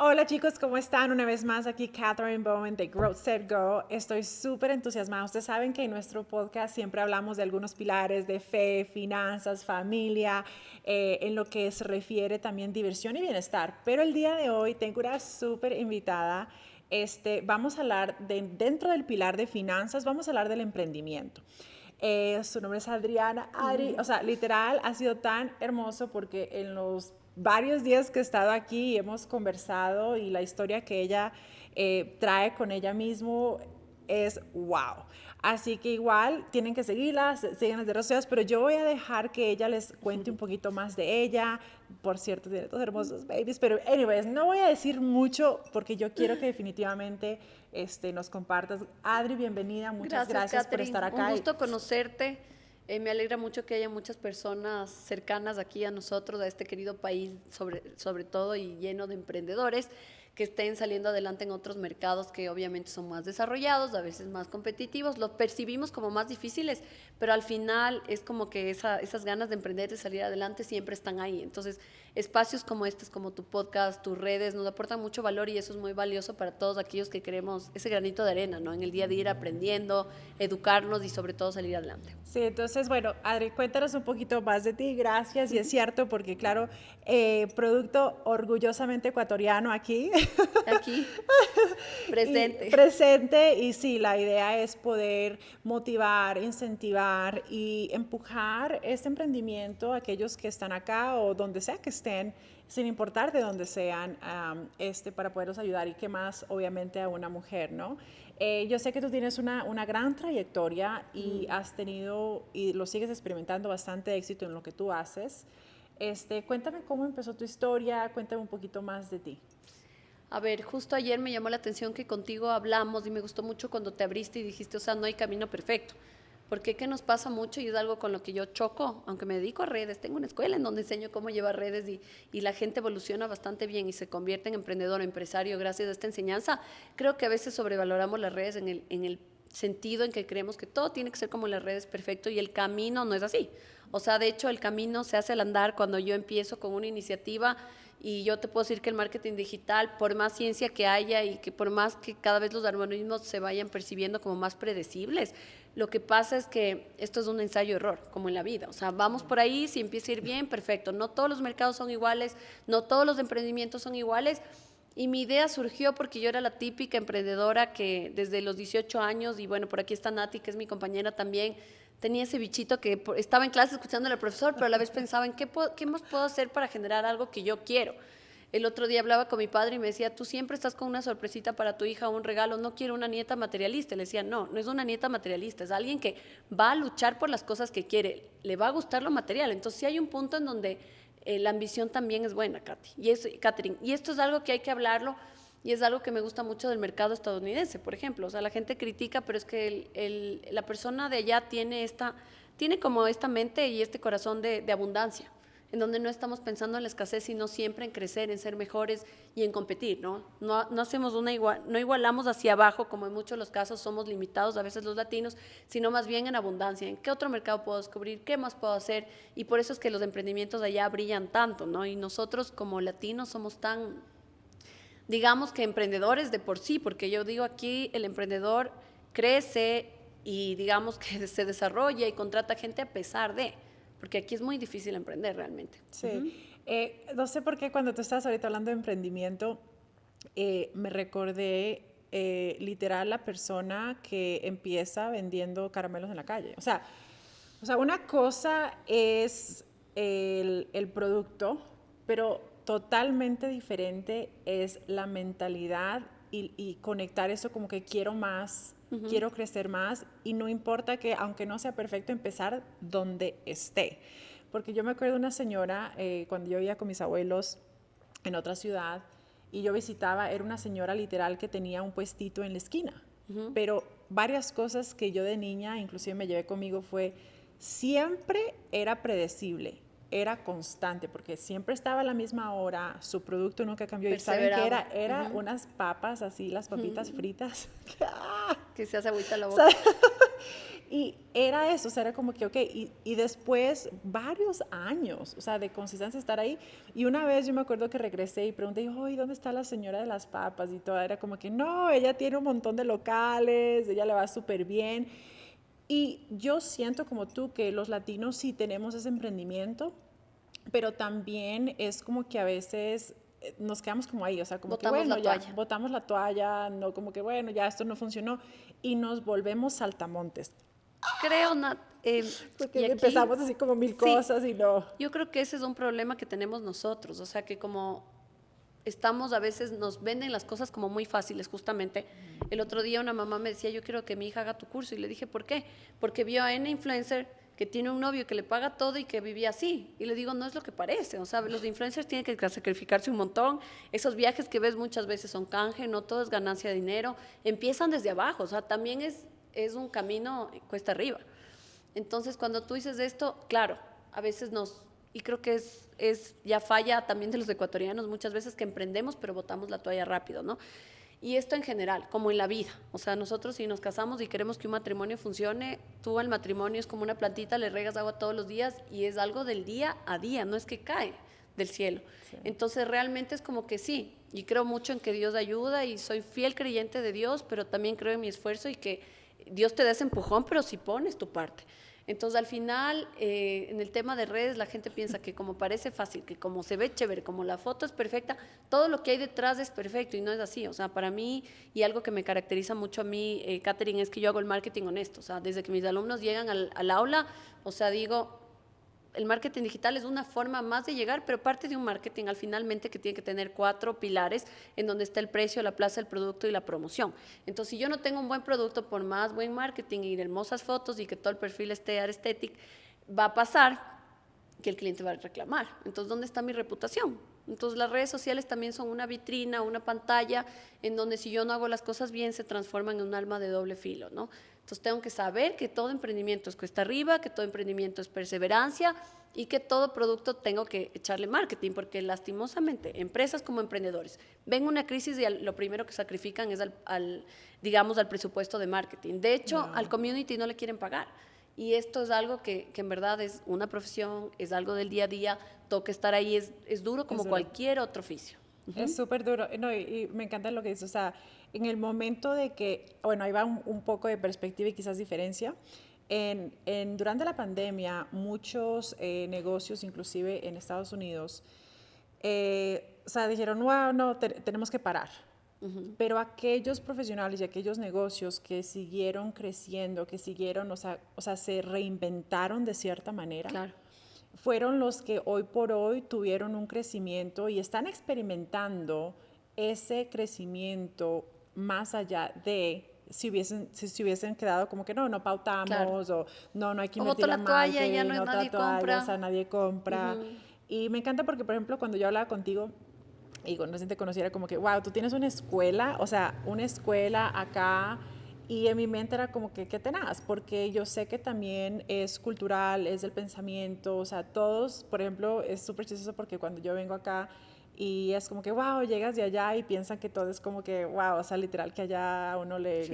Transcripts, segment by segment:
Hola chicos, ¿cómo están? Una vez más aquí Catherine Bowen de Growth Set Go. Estoy súper entusiasmada. Ustedes saben que en nuestro podcast siempre hablamos de algunos pilares de fe, finanzas, familia, en lo que se refiere también diversión y bienestar. Pero el día de hoy tengo una súper invitada. Vamos a hablar dentro del pilar de finanzas, vamos a hablar del emprendimiento. Su nombre es Adriana. Adri, o sea, literal, ha sido tan hermoso porque en los varios días que he estado aquí hemos conversado y la historia que ella trae con ella mismo es wow. Así que igual tienen que seguirla, sigan las redes sociales, pero yo voy a dejar que ella les cuente un poquito más de ella. Por cierto, tiene dos hermosos babies, pero anyways, no voy a decir mucho porque yo quiero que definitivamente nos compartas. Adri, bienvenida, muchas Gracias, gracias por Catherine. estar Un acá. gusto conocerte. Me alegra mucho que haya muchas personas cercanas aquí a nosotros, a este querido país, sobre todo y lleno de emprendedores que estén saliendo adelante en otros mercados que obviamente son más desarrollados, a veces más competitivos. Los percibimos como más difíciles, pero al final es como que esas ganas de emprender, de salir adelante, siempre están ahí. Entonces, espacios como estos, como tu podcast, tus redes, nos aportan mucho valor y eso es muy valioso para todos aquellos que queremos ese granito de arena, ¿no? En el día de ir aprendiendo, educarnos y sobre todo salir adelante. Sí, entonces, bueno, Adri, cuéntanos un poquito más de ti, gracias. Y es cierto, porque claro, producto orgullosamente ecuatoriano aquí Aquí, y presente. presente. Y sí, la idea es poder motivar, incentivar y empujar este emprendimiento a aquellos que están acá o donde sea que estén, sin importar de dónde sean, para poderlos ayudar y que más, obviamente, a una mujer, ¿no? Yo sé que tú tienes una gran trayectoria y has tenido y lo sigues experimentando bastante éxito en lo que tú haces. Cuéntame cómo empezó tu historia, cuéntame un poquito más de ti. A ver, justo ayer me llamó la atención que contigo hablamos y me gustó mucho cuando te abriste y dijiste, o sea, no hay camino perfecto. Porque qué nos pasa mucho y es algo con lo que yo choco, aunque me dedico a redes, tengo una escuela en donde enseño cómo llevar redes y la gente evoluciona bastante bien y se convierte en emprendedor o empresario gracias a esta enseñanza. Creo que a veces sobrevaloramos las redes en el sentido en que creemos que todo tiene que ser como en las redes perfecto y el camino no es así. O sea, de hecho el camino se hace al andar cuando yo empiezo con una iniciativa y yo te puedo decir que el marketing digital, por más ciencia que haya y que por más que cada vez los algoritmos se vayan percibiendo como más predecibles, lo que pasa es que esto es un ensayo-error, como en la vida. O sea, vamos por ahí, si empieza a ir bien, perfecto. No todos los mercados son iguales, no todos los emprendimientos son iguales. Y mi idea surgió porque yo era la típica emprendedora que desde los 18 años, y bueno, por aquí está Nati, que es mi compañera también, tenía ese bichito que estaba en clase escuchando al profesor, pero a la vez pensaba en qué más puedo hacer para generar algo que yo quiero. El otro día hablaba con mi padre y me decía, tú siempre estás con una sorpresita para tu hija o un regalo, no quiero una nieta materialista. Le decía, no, no es una nieta materialista, es alguien que va a luchar por las cosas que quiere, le va a gustar lo material. Entonces sí hay un punto en donde la ambición también es buena, Catherine. Y esto es algo que hay que hablarlo y es algo que me gusta mucho del mercado estadounidense, por ejemplo. O sea, la gente critica, pero es que la persona de allá tiene como esta mente y este corazón de abundancia, en donde no estamos pensando en la escasez, sino siempre en crecer, en ser mejores y en competir, ¿no? No hacemos no igualamos hacia abajo, como en muchos de los casos somos limitados a veces los latinos, sino más bien en abundancia, en qué otro mercado puedo descubrir, qué más puedo hacer, y por eso es que los emprendimientos de allá brillan tanto, ¿no? Y nosotros como latinos somos tan, digamos que emprendedores de por sí, porque yo digo aquí el emprendedor crece y digamos que se desarrolla y contrata gente a pesar de, porque aquí es muy difícil emprender realmente. Sí. No sé por qué cuando tú estabas ahorita hablando de emprendimiento, me recordé literal la persona que empieza vendiendo caramelos en la calle. O sea, una cosa es el producto, pero totalmente diferente es la mentalidad y conectar eso como que quiero más, quiero crecer más y no importa que, aunque no sea perfecto, empezar donde esté. Porque yo me acuerdo de una señora, cuando yo vivía con mis abuelos en otra ciudad, y yo visitaba, era una señora literal que tenía un puestito en la esquina. Pero varias cosas que yo de niña, inclusive me llevé conmigo, fue siempre era predecible, era constante, porque siempre estaba a la misma hora, su producto nunca cambió. ¿Y saben qué Perseveraba. era? Era unas papas así, las papitas fritas. Que se hace agüita la O sea, boca. Y era eso, o sea, era como que, ok, y después varios años, o sea, de consistencia estar ahí. Y una vez yo me acuerdo que regresé y pregunté, oye, ¿dónde está la señora de las papas? Y todo, era como que, no, ella tiene un montón de locales, ella le va súper bien. Y yo siento como tú que los latinos sí tenemos ese emprendimiento, pero también es como que a veces nos quedamos como ahí, o sea, como que Botamos bueno, la ya, toalla. botamos la toalla, no como que bueno, ya esto no funcionó y nos volvemos saltamontes, Creo, Nat, porque y aquí, empezamos así como mil sí, cosas y no. yo creo que ese es un problema que tenemos nosotros, o sea, que como estamos a veces, nos venden las cosas como muy fáciles, justamente. El otro día una mamá me decía, yo quiero que mi hija haga tu curso, y le dije, ¿por qué? Porque vio a N influencer que tiene un novio que le paga todo y que vivía así. Y le digo, no es lo que parece, o sea, los influencers tienen que sacrificarse un montón, esos viajes que ves muchas veces son canje, no todo es ganancia de dinero, empiezan desde abajo, o sea, también es un camino cuesta arriba. Entonces, cuando tú dices esto, claro, a veces y creo que es ya falla también de los ecuatorianos muchas veces que emprendemos, pero botamos la toalla rápido, ¿no? Y esto en general, como en la vida. O sea, nosotros si nos casamos y queremos que un matrimonio funcione, tú el matrimonio es como una plantita, le regas agua todos los días y es algo del día a día, no es que cae del cielo. Sí. Entonces realmente es como que sí, y creo mucho en que Dios ayuda y soy fiel creyente de Dios, pero también creo en mi esfuerzo y que Dios te da ese empujón, pero si pones tu parte. Entonces, al final, en el tema de redes, la gente piensa que como parece fácil, que como se ve chévere, como la foto es perfecta, todo lo que hay detrás es perfecto y no es así. O sea, para mí, y algo que me caracteriza mucho a mí, Catherine, es que yo hago el marketing honesto. O sea, desde que mis alumnos llegan al aula, o sea, digo, el marketing digital es una forma más de llegar, pero parte de un marketing al finalmente que tiene que tener 4 pilares en donde está el precio, la plaza, el producto y la promoción. Entonces, si yo no tengo un buen producto, por más buen marketing y hermosas fotos y que todo el perfil esté aesthetic, va a pasar que el cliente va a reclamar. Entonces, ¿dónde está mi reputación? Entonces, las redes sociales también son una vitrina, una pantalla, en donde si yo no hago las cosas bien, se transforman en un arma de doble filo, ¿no? Entonces, tengo que saber que todo emprendimiento es cuesta arriba, que todo emprendimiento es perseverancia y que todo producto tengo que echarle marketing, porque lastimosamente, empresas como emprendedores ven una crisis y lo primero que sacrifican es digamos, al presupuesto de marketing. De hecho, al community no le quieren pagar. Y esto es algo que en verdad es una profesión, es algo del día a día, toca estar ahí, es duro como cualquier otro oficio. Es súper duro, no, y me encanta lo que dices, o sea, en el momento de que, bueno, ahí va un poco de perspectiva y quizás diferencia, durante la pandemia muchos negocios, inclusive en Estados Unidos, o sea, dijeron, wow, no, tenemos que parar. Pero aquellos profesionales y aquellos negocios que siguieron creciendo, que siguieron, o sea, se reinventaron de cierta manera, Claro. fueron los que hoy por hoy tuvieron un crecimiento y están experimentando ese crecimiento más allá de si se hubiesen quedado como que no pautamos, claro, o no hay que invertir en marketing, ya no es nadie compra. O sea, nadie compra. Y me encanta porque, por ejemplo, cuando yo hablaba contigo y cuando recién te conocí era como que, wow, tú tienes una escuela, o sea, una escuela acá. Y en mi mente era como que, qué tenaz, porque yo sé que también es cultural, es del pensamiento, o sea, todos, por ejemplo, es súper chistoso porque cuando yo vengo acá y es como que, wow, llegas de allá y piensan que todo es como que, wow, o sea, literal que allá a uno le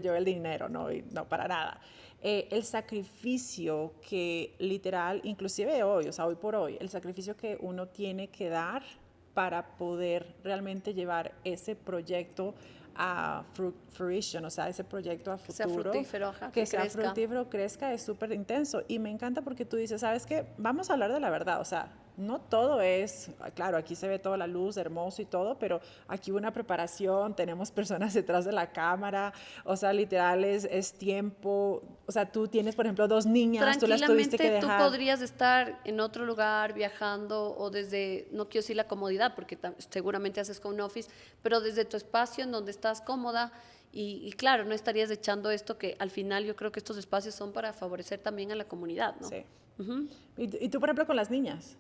lleva el dinero, ¿no? Y no, para nada. El sacrificio que literal, inclusive hoy, o sea, hoy por hoy, el sacrificio que uno tiene que dar para poder realmente llevar ese proyecto a fruition, o sea, ese proyecto a futuro. Sea fructífero, ajá, que sea fructífero, crezca, es súper intenso. Y me encanta porque tú dices, ¿sabes qué? Vamos a hablar de la verdad, o sea, no todo es, claro, aquí se ve toda la luz, hermoso y todo, pero aquí hubo una preparación, tenemos personas detrás de la cámara, o sea, literal es tiempo, o sea, tú tienes, por ejemplo, 2 niñas, tú las tuviste que dejar. Tú podrías estar en otro lugar viajando o desde, no quiero decir la comodidad, porque seguramente haces con un office, pero desde tu espacio en donde estás cómoda y claro, no estarías echando esto que al final yo creo que estos espacios son para favorecer también a la comunidad, ¿no? Sí. ¿Y tú, por ejemplo, con las niñas?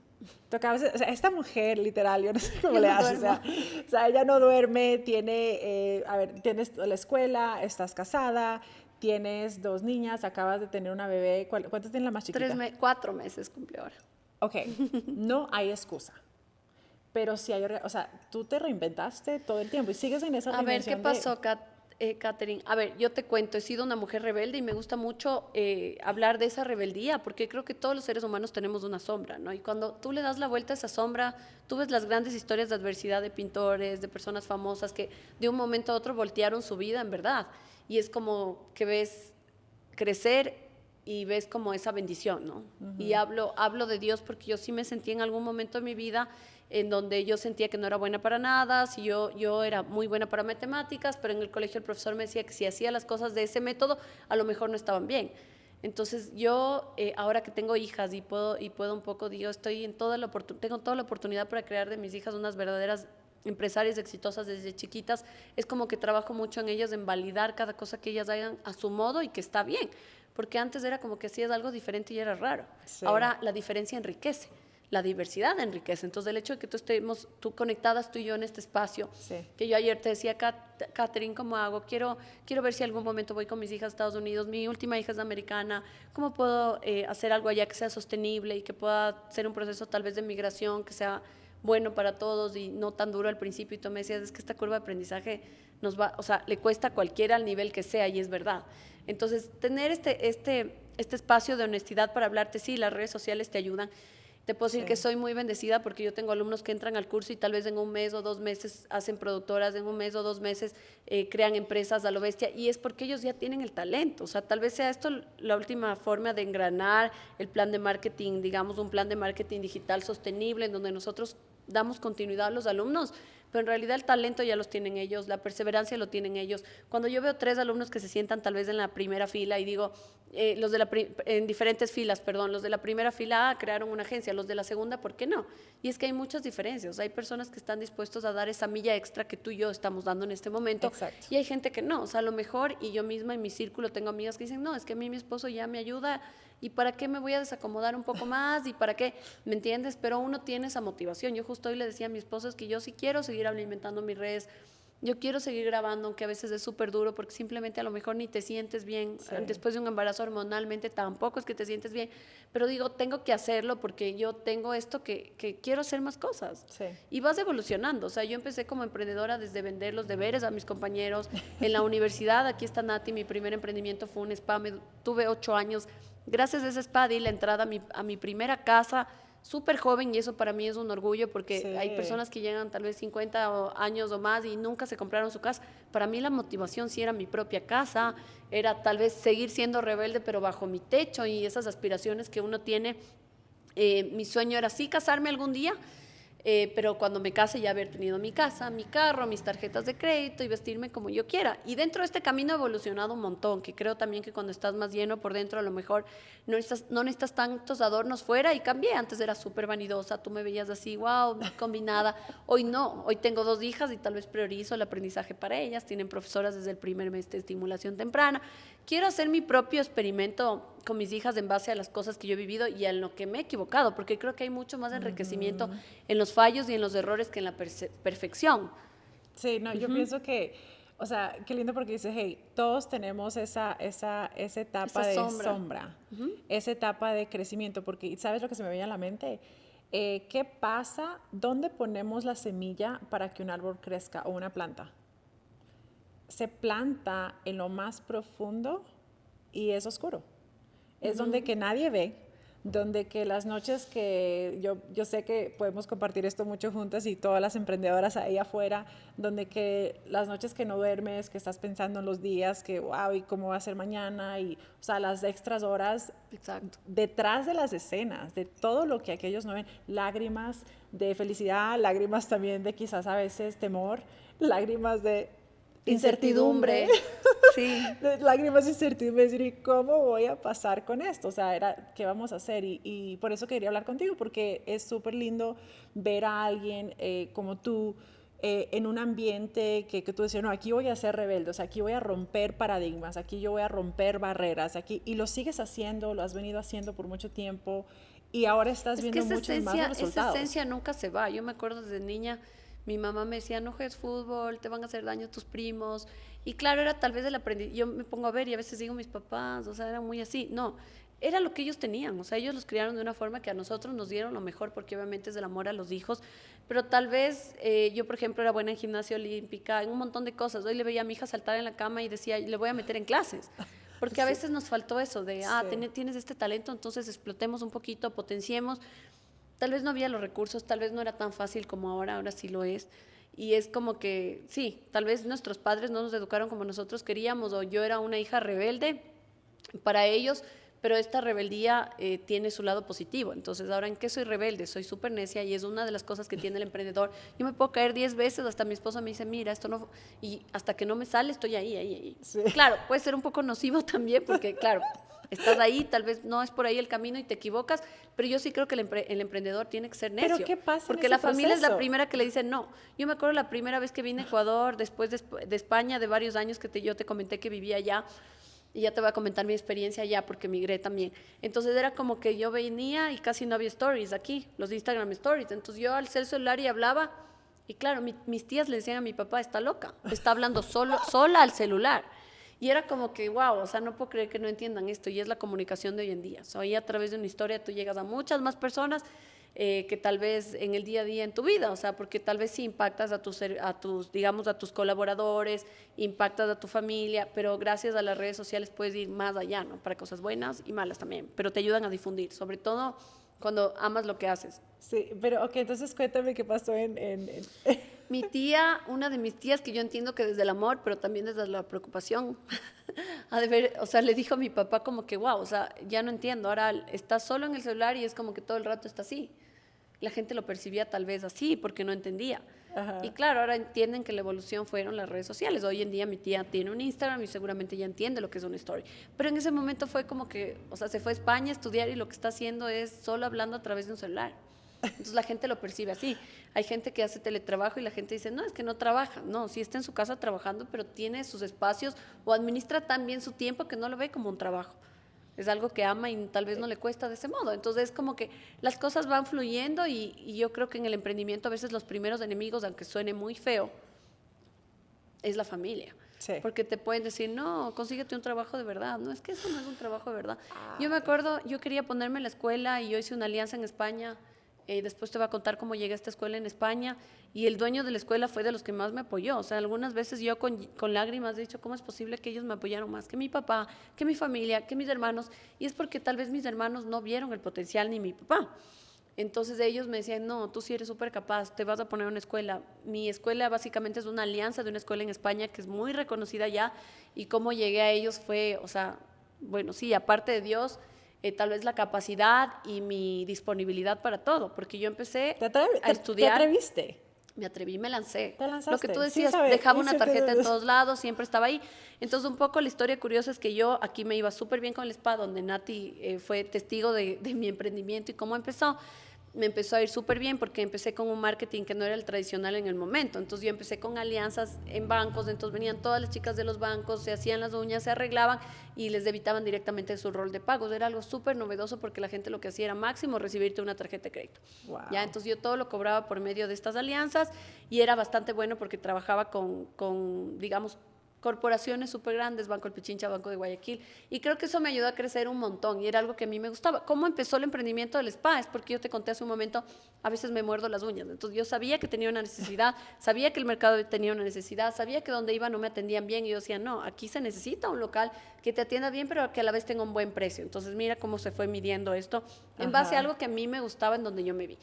O sea, esta mujer, literal, yo no sé cómo le hace, o sea, ella no duerme, tienes la escuela, estás casada, tienes 2 niñas, acabas de tener una bebé, ¿cuántos tiene la más chiquita? 4 meses cumplió ahora. Ok, no hay excusa, pero sí hay, o sea, tú te reinventaste todo el tiempo y sigues en esa reinvención. A ver, ¿qué pasó, Kat? Katherine, a ver, yo te cuento, he sido una mujer rebelde y me gusta mucho hablar de esa rebeldía, porque creo que todos los seres humanos tenemos una sombra, ¿no? Y cuando tú le das la vuelta a esa sombra, tú ves las grandes historias de adversidad de pintores, de personas famosas que de un momento a otro voltearon su vida en verdad. Y es como que ves crecer y ves como esa bendición, ¿no? Y hablo de Dios porque yo sí me sentí en algún momento de mi vida en donde yo sentía que no era buena para nada, si yo era muy buena para matemáticas, pero en el colegio el profesor me decía que si hacía las cosas de ese método, a lo mejor no estaban bien. Entonces yo, ahora que tengo hijas y puedo un poco, digo, tengo toda la oportunidad para crear de mis hijas unas verdaderas empresarias exitosas desde chiquitas, es como que trabajo mucho en ellas, en validar cada cosa que ellas hagan a su modo y que está bien, porque antes era como que hacías algo diferente y era raro. Sí. Ahora la diferencia enriquece, la diversidad enriquece. Entonces, el hecho de que tú conectadas tú y yo en este espacio, sí. Que yo ayer te decía, Katherine, ¿cómo hago? Quiero ver si algún momento voy con mis hijas a Estados Unidos, mi última hija es americana, ¿cómo puedo hacer algo allá que sea sostenible y que pueda ser un proceso tal vez de migración, que sea bueno para todos y no tan duro al principio? Y tú me decías, es que esta curva de aprendizaje le cuesta a cualquiera al nivel que sea, y es verdad. Entonces, tener este espacio de honestidad para hablarte, sí, las redes sociales te ayudan. Te puedo decir que soy muy bendecida porque yo tengo alumnos que entran al curso y tal vez en un mes o 2 meses hacen productoras, en un mes o 2 meses crean empresas a lo bestia, y es porque ellos ya tienen el talento. O sea, tal vez sea esto la última forma de engranar el plan de marketing, digamos, un plan de marketing digital sostenible en donde nosotros damos continuidad a los alumnos, pero en realidad el talento ya los tienen ellos, la perseverancia lo tienen ellos. Cuando yo veo 3 alumnos que se sientan tal vez en la primera fila y digo, en diferentes filas, perdón, los de la primera fila crearon una agencia, los de la segunda, ¿por qué no? Y es que hay muchas diferencias, hay personas que están dispuestos a dar esa milla extra que tú y yo estamos dando en este momento. Exacto. Y hay gente que no, o sea, a lo mejor, y yo misma en mi círculo tengo amigas que dicen, no, es que a mí mi esposo ya me ayuda, ¿y para qué me voy a desacomodar un poco más? ¿Y para qué? ¿Me entiendes? Pero uno tiene esa motivación. Yo justo hoy le decía a mi esposo, es que yo sí quiero seguir alimentando mis redes, yo quiero seguir grabando, aunque a veces es súper duro, porque simplemente a lo mejor ni te sientes bien. Sí. Después de un embarazo hormonalmente tampoco es que te sientes bien, pero digo, tengo que hacerlo porque yo tengo esto que quiero hacer más cosas. Sí. Y vas evolucionando. O sea, yo empecé como emprendedora desde vender los deberes a mis compañeros. En la universidad, aquí está Nati, mi primer emprendimiento fue un spa, tuve 8 años. Gracias a ese spa di la entrada a mi primera casa, súper joven, y eso para mí es un orgullo porque sí. Hay personas que llegan tal vez 50 años o más y nunca se compraron su casa. Para mí la motivación sí era mi propia casa, era tal vez seguir siendo rebelde pero bajo mi techo y esas aspiraciones que uno tiene. Mi sueño era sí casarme algún día, pero cuando me case ya haber tenido mi casa, mi carro, mis tarjetas de crédito y vestirme como yo quiera. Y dentro de este camino he evolucionado un montón, que creo también que cuando estás más lleno por dentro a lo mejor no necesitas tantos adornos fuera, y cambié. Antes era súper vanidosa, tú me veías así, wow, combinada. Hoy no, hoy tengo 2 hijas y tal vez priorizo el aprendizaje para ellas, tienen profesoras desde el primer mes de estimulación temprana. Quiero hacer mi propio experimento con mis hijas en base a las cosas que yo he vivido y en lo que me he equivocado, porque creo que hay mucho más enriquecimiento en los fallos y en los errores que en la perfección. Sí, no, yo pienso que, o sea, qué lindo porque dices, hey, todos tenemos esa etapa de sombra, esa etapa de crecimiento, porque ¿sabes lo que se me viene a la mente? ¿Qué pasa? ¿Dónde ponemos la semilla para que un árbol crezca o una planta? Se planta en lo más profundo y es oscuro. Es donde que nadie ve, donde que las noches que yo sé que podemos compartir esto mucho juntas y todas las emprendedoras ahí afuera, donde que las noches que no duermes, que estás pensando en los días, que wow, ¿y cómo va a ser mañana? Y, o sea, las extras horas. Exacto. Detrás de las escenas, de todo lo que aquellos no ven, lágrimas de felicidad, lágrimas también de quizás a veces temor, lágrimas de incertidumbre. Sí. Lágrimas de incertidumbre, decir, ¿y cómo voy a pasar con esto? O sea, ¿qué vamos a hacer? Y por eso quería hablar contigo, porque es súper lindo ver a alguien como tú en un ambiente que tú decías, no, aquí voy a ser rebelde, o sea, aquí voy a romper paradigmas, aquí yo voy a romper barreras, aquí, y lo sigues haciendo, lo has venido haciendo por mucho tiempo, y ahora estás viendo muchos más resultados. Esa esencia nunca se va. Yo me acuerdo desde niña, mi mamá me decía, no juegues fútbol, te van a hacer daño tus primos. Y claro, era tal vez el aprendizaje. Yo me pongo a ver y a veces digo mis papás, o sea, era muy así. No, era lo que ellos tenían, o sea, ellos los criaron de una forma que a nosotros nos dieron lo mejor, porque obviamente es del amor a los hijos, pero tal vez yo, por ejemplo, era buena en gimnasia olímpica, en un montón de cosas. Hoy le veía a mi hija saltar en la cama y decía, le voy a meter en clases, porque a veces nos faltó eso de, tienes este talento, entonces explotemos un poquito, potenciemos. Tal vez no había los recursos, tal vez no era tan fácil como ahora sí lo es. Y es como que, sí, tal vez nuestros padres no nos educaron como nosotros queríamos, o yo era una hija rebelde para ellos, pero esta rebeldía tiene su lado positivo. Entonces, ahora, ¿en qué soy rebelde? Soy súper necia, y es una de las cosas que tiene el emprendedor. Yo me puedo caer 10 veces, hasta mi esposa me dice, mira, esto no... Y hasta que no me sale, estoy ahí. Sí. Claro, puede ser un poco nocivo también, porque, claro, estás ahí, tal vez no es por ahí el camino y te equivocas, pero yo sí creo que el emprendedor tiene que ser necio. ¿Pero qué pasa porque en la ese familia proceso? es la primera que le dice no. Yo me acuerdo la primera vez que vine a Ecuador, después de España, de varios años que yo te comenté que vivía allá, y ya te voy a comentar mi experiencia allá porque migré también. Entonces era como que yo venía y casi no había stories aquí, los Instagram stories. Entonces yo alcé el celular y hablaba, y claro, mis tías le decían a mi papá, está loca, está hablando sola al celular. Y era como que, wow, o sea, no puedo creer que no entiendan esto, y es la comunicación de hoy en día. O sea, ahí a través de una historia tú llegas a muchas más personas que tal vez en el día a día en tu vida, o sea, porque tal vez sí impactas a tus colaboradores, impactas a tu familia, pero gracias a las redes sociales puedes ir más allá, ¿no? Para cosas buenas y malas también, pero te ayudan a difundir, sobre todo cuando amas lo que haces. Sí, pero ok, entonces cuéntame qué pasó Mi tía, una de mis tías, que yo entiendo que desde el amor, pero también desde la preocupación, o sea, le dijo a mi papá como que, wow, o sea, ya no entiendo, ahora está solo en el celular y es como que todo el rato está así. La gente lo percibía tal vez así porque no entendía. Ajá. Y claro, ahora entienden que la evolución fueron las redes sociales. Hoy en día mi tía tiene un Instagram y seguramente ya entiende lo que es una story. Pero en ese momento fue como que, o sea, se fue a España a estudiar y lo que está haciendo es solo hablando a través de un celular. Entonces la gente lo percibe así. Hay gente que hace teletrabajo y la gente dice, no, es que no trabaja. No, sí está en su casa trabajando, pero tiene sus espacios o administra tan bien su tiempo que no lo ve como un trabajo. Es algo que ama y tal vez no le cuesta de ese modo. Entonces es como que las cosas van fluyendo, y yo creo que en el emprendimiento a veces los primeros enemigos, aunque suene muy feo, es la familia. Sí. Porque te pueden decir, no, consíguete un trabajo de verdad. No, es que eso no es un trabajo de verdad. Yo me acuerdo, yo quería ponerme en la escuela y yo hice una alianza en España. Después te voy a contar cómo llegué a esta escuela en España, y el dueño de la escuela fue de los que más me apoyó. O sea, algunas veces yo con lágrimas he dicho, ¿cómo es posible que ellos me apoyaron más que mi papá, que mi familia, que mis hermanos? Y es porque tal vez mis hermanos no vieron el potencial, ni mi papá. Entonces ellos me decían, no, tú sí eres súper capaz, te vas a poner en una escuela. Mi escuela básicamente es una alianza de una escuela en España que es muy reconocida ya, y cómo llegué a ellos fue, o sea, bueno, sí, aparte de Dios, tal vez la capacidad y mi disponibilidad para todo, porque yo empecé a estudiar. ¿Te atreviste? Me atreví, me lancé. ¿Te lanzaste? Lo que tú decías, Sí, dejaba una tarjeta en todos lados, siempre estaba ahí. Entonces, un poco la historia curiosa es que yo aquí me iba súper bien con el spa, donde Nati fue testigo de mi emprendimiento y cómo empezó. Me empezó a ir súper bien porque empecé con un marketing que no era el tradicional en el momento. Entonces yo empecé con alianzas en bancos, entonces venían todas las chicas de los bancos, se hacían las uñas, se arreglaban y les debitaban directamente su rol de pagos. Era algo súper novedoso porque la gente lo que hacía era máximo recibirte una tarjeta de crédito. Wow. Ya, entonces yo todo lo cobraba por medio de estas alianzas, y era bastante bueno porque trabajaba con digamos, corporaciones súper grandes, Banco El Pichincha, Banco de Guayaquil, y creo que eso me ayudó a crecer un montón, y era algo que a mí me gustaba. ¿Cómo empezó el emprendimiento del spa? Es porque yo te conté hace un momento, a veces me muerdo las uñas, entonces yo sabía que tenía una necesidad, sabía que el mercado tenía una necesidad, sabía que donde iba no me atendían bien, y yo decía, no, aquí se necesita un local que te atienda bien, pero que a la vez tenga un buen precio. Entonces mira cómo se fue midiendo esto en base a algo que a mí me gustaba, en donde yo me vi.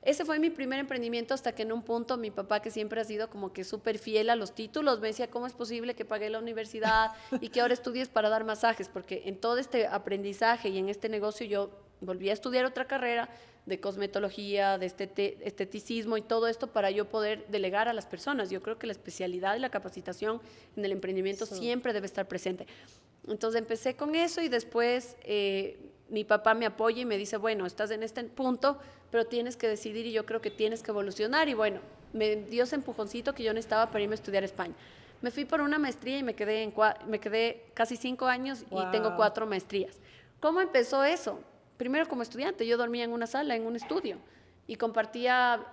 Ese fue mi primer emprendimiento, hasta que en un punto mi papá, que siempre ha sido como que súper fiel a los títulos, me decía, ¿cómo es posible que pagué la universidad y que ahora estudies para dar masajes? Porque en todo este aprendizaje y en este negocio yo volví a estudiar otra carrera de cosmetología, de esteticismo y todo esto, para yo poder delegar a las personas. Yo creo que la especialidad y la capacitación en el emprendimiento siempre debe estar presente. Entonces empecé con eso, y después mi papá me apoya y me dice, bueno, estás en este punto, pero tienes que decidir, y yo creo que tienes que evolucionar. Y bueno, me dio ese empujoncito que yo necesitaba para irme a estudiar a España. Me fui por una maestría y me quedé casi 5 años. Wow. Y tengo 4 maestrías. ¿Cómo empezó eso? Primero como estudiante, yo dormía en una sala, en un estudio. y compartía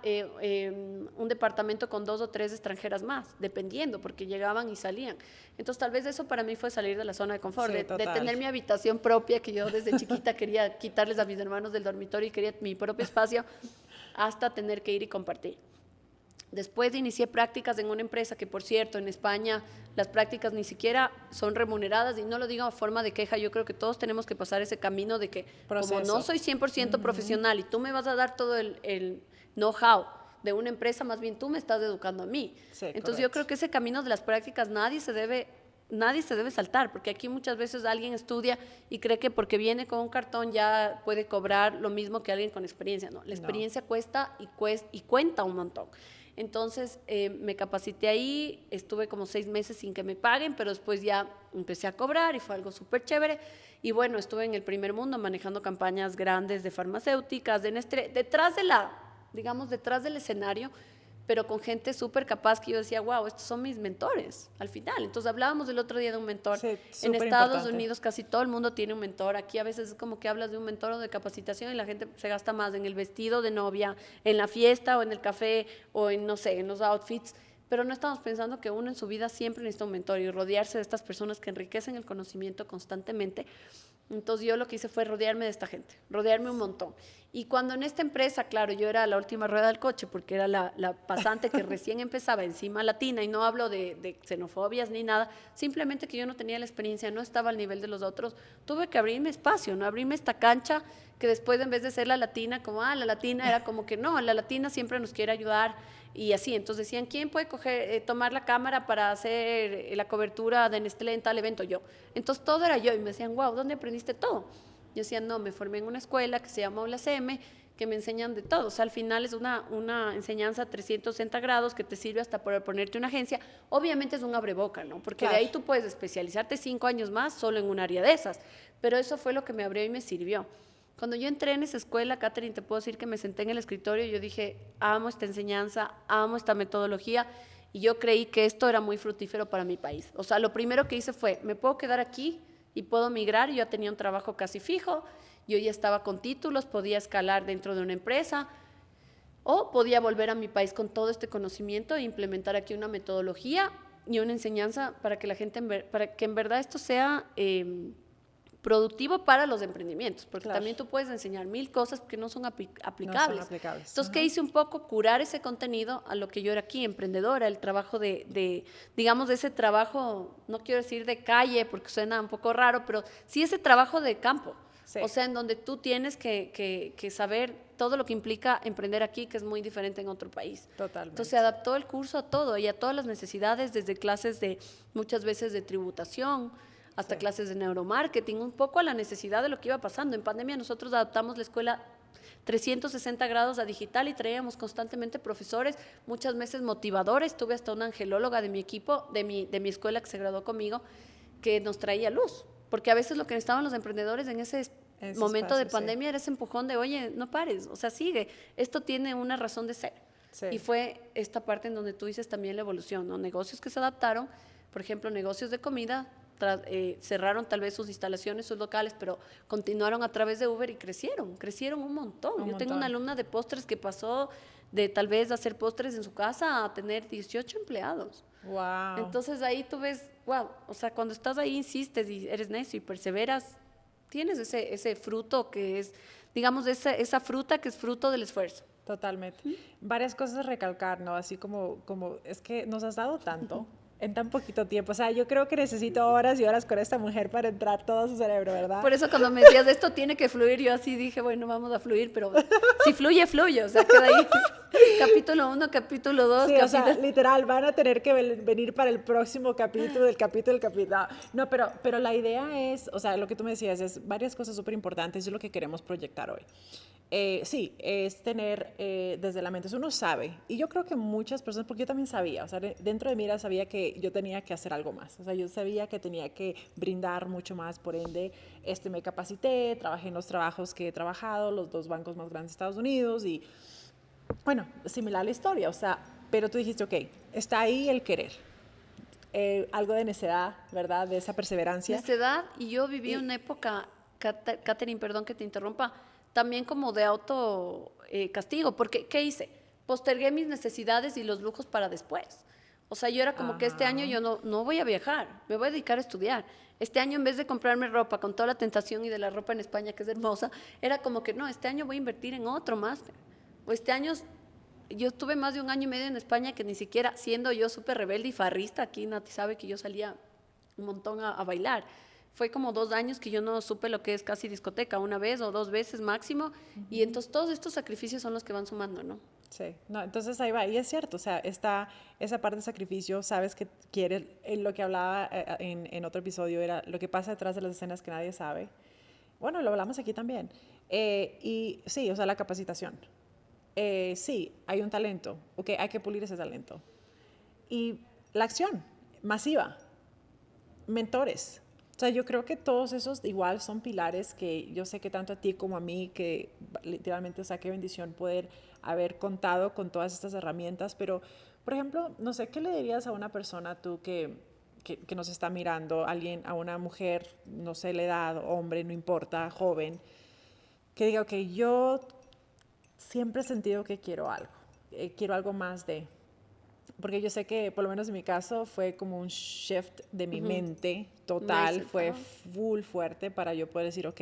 un departamento con 2 o 3 extranjeras más, dependiendo, porque llegaban y salían. Entonces, tal vez eso para mí fue salir de la zona de confort, Sí, de tener mi habitación propia, que yo desde chiquita quería quitarles a mis hermanos del dormitorio y quería mi propio espacio, hasta tener que ir y compartir. Después inicié prácticas en una empresa que, por cierto, en España las prácticas ni siquiera son remuneradas, y no lo digo a forma de queja, yo creo que todos tenemos que pasar ese camino de que como no soy 100% profesional y tú me vas a dar todo el know-how de una empresa, más bien tú me estás educando a mí. Sí, Entonces correcto. yo creo que ese camino de las prácticas nadie se debe saltar, porque aquí muchas veces alguien estudia y cree que porque viene con un cartón ya puede cobrar lo mismo que alguien con experiencia. No, la experiencia cuesta y cuenta un montón. Entonces me capacité ahí, estuve como 6 meses sin que me paguen, pero después ya empecé a cobrar y fue algo súper chévere. Y bueno, estuve en el primer mundo manejando campañas grandes de farmacéuticas, de Nestlé, detrás del escenario, pero con gente súper capaz que yo decía, wow, estos son mis mentores al final. Entonces hablábamos el otro día de un mentor. Sí, En súper Estados importante. Unidos casi todo el mundo tiene un mentor. Aquí a veces es como que hablas de un mentor o de capacitación y la gente se gasta más en el vestido de novia, en la fiesta o en el café o en, no sé, en los outfits. Pero no estamos pensando que uno en su vida siempre necesita un mentor y rodearse de estas personas que enriquecen el conocimiento constantemente. Entonces yo lo que hice fue rodearme de esta gente, rodearme un montón. Y cuando en esta empresa, claro, yo era la última rueda del coche porque era la pasante que recién empezaba, encima latina, y no hablo de xenofobias ni nada, simplemente que yo no tenía la experiencia, no estaba al nivel de los otros, tuve que abrirme espacio, no abrirme esta cancha que después en vez de ser la latina, como, la latina era como que no, la latina siempre nos quiere ayudar y así. Entonces decían, ¿quién puede tomar la cámara para hacer la cobertura de Nestlé en tal evento? Yo. Entonces todo era yo y me decían, wow, ¿dónde aprendiste todo? Yo decía, no, me formé en una escuela que se llama ULACM, que me enseñan de todo. O sea, al final es una enseñanza a 360 grados que te sirve hasta para ponerte una agencia. Obviamente es un abreboca, ¿no? Porque Claro. de ahí tú puedes especializarte 5 años más solo en un área de esas. Pero eso fue lo que me abrió y me sirvió. Cuando yo entré en esa escuela, Catherine, te puedo decir que me senté en el escritorio y yo dije, amo esta enseñanza, amo esta metodología, y yo creí que esto era muy fructífero para mi país. O sea, lo primero que hice fue, me puedo quedar aquí y puedo migrar. Yo ya tenía un trabajo casi fijo, yo ya estaba con títulos, podía escalar dentro de una empresa, o podía volver a mi país con todo este conocimiento e implementar aquí una metodología y una enseñanza para que la gente, para que en verdad esto sea productivo para los emprendimientos, porque Claro. también tú puedes enseñar 1000 cosas que no son aplicables. No son aplicables. Entonces, ¿qué hice un poco? Curar ese contenido a lo que yo era aquí, emprendedora, el trabajo digamos, de ese trabajo, no quiero decir de calle, porque suena un poco raro, pero sí ese trabajo de campo. Sí. O sea, en donde tú tienes que saber todo lo que implica emprender aquí, que es muy diferente en otro país. Totalmente. Entonces se adaptó el curso a todo y a todas las necesidades, desde clases de muchas veces de tributación hasta clases de neuromarketing, un poco a la necesidad de lo que iba pasando. En pandemia nosotros adaptamos la escuela 360 grados a digital y traíamos constantemente profesores, muchas veces motivadores. Tuve hasta una angelóloga de mi equipo, de mi escuela, que se graduó conmigo, que nos traía luz, porque a veces lo que necesitaban los emprendedores en ese momento espacio, de pandemia era ese empujón de, oye, no pares, o sea, sigue, esto tiene una razón de ser. Sí. Y fue esta parte en donde tú dices también la evolución, ¿no? Negocios que se adaptaron, por ejemplo, negocios de comida, cerraron tal vez sus instalaciones, sus locales, pero continuaron a través de Uber y crecieron un montón. Yo tengo una alumna de postres que pasó de tal vez hacer postres en su casa a tener 18 empleados. Wow. Entonces ahí tú ves, wow, o sea, cuando estás ahí insistes y eres necio y perseveras, tienes ese fruto que es, digamos, esa fruta que es fruto del esfuerzo. Totalmente. Varias cosas a recalcar, ¿no? Así como es que nos has dado tanto en tan poquito tiempo. O sea, yo creo que necesito horas y horas con esta mujer para entrar todo su cerebro, ¿verdad? Por eso cuando me decías, esto tiene que fluir, yo así dije, bueno, vamos a fluir, pero si fluye, fluye. O sea, queda ahí capítulo 1, capítulo 2. Sí, o sea, literal, van a tener que venir para el próximo capítulo, del capítulo. No, pero la idea es, o sea, lo que tú me decías, es varias cosas súper importantes, es lo que queremos proyectar hoy. Sí, es tener desde la mente, uno sabe, y yo creo que muchas personas, porque yo también sabía, o sea, dentro de mí sabía que yo tenía que hacer algo más, o sea, yo sabía que tenía que brindar mucho más, por ende, me capacité, trabajé en los trabajos que he trabajado, los 2 bancos más grandes de Estados Unidos, y bueno, similar a la historia, o sea, pero tú dijiste, ok, está ahí el querer, algo de necedad, ¿verdad?, de esa perseverancia. Necedad, y yo viví una época, Catherine, perdón que te interrumpa, también como de auto castigo, porque ¿qué hice? Postergué mis necesidades y los lujos para después. O sea, yo era como que este año yo no voy a viajar, me voy a dedicar a estudiar. Este año, en vez de comprarme ropa con toda la tentación y de la ropa en España, que es hermosa, era como que no, este año voy a invertir en otro máster. O este año, yo estuve más de 1 año y medio en España que ni siquiera, siendo yo súper rebelde y farrista, aquí Nati sabe que yo salía un montón a bailar. Fue como 2 años que yo no supe lo que es casi discoteca, 1 vez o 2 veces máximo, y entonces todos estos sacrificios son los que van sumando, ¿no? Sí, no, entonces ahí va, y es cierto, o sea, esa parte de sacrificio, sabes que quieres, lo que hablaba en otro episodio era lo que pasa detrás de las escenas que nadie sabe. Bueno, lo hablamos aquí también. Y sí, o sea, la capacitación. Sí, hay un talento, ok, hay que pulir ese talento. Y la acción masiva, mentores. O sea, yo creo que todos esos igual son pilares que yo sé que tanto a ti como a mí, que literalmente, o sea, qué bendición poder haber contado con todas estas herramientas, pero, por ejemplo, no sé, ¿qué le dirías a una persona tú que nos está mirando, alguien, a una mujer, no sé la edad, hombre, no importa, joven, que diga, ok, yo siempre he sentido que quiero algo más de... Porque yo sé que, por lo menos en mi caso, fue como un shift de mi mente total, Mindset, fue ajá. full fuerte para yo poder decir, ok,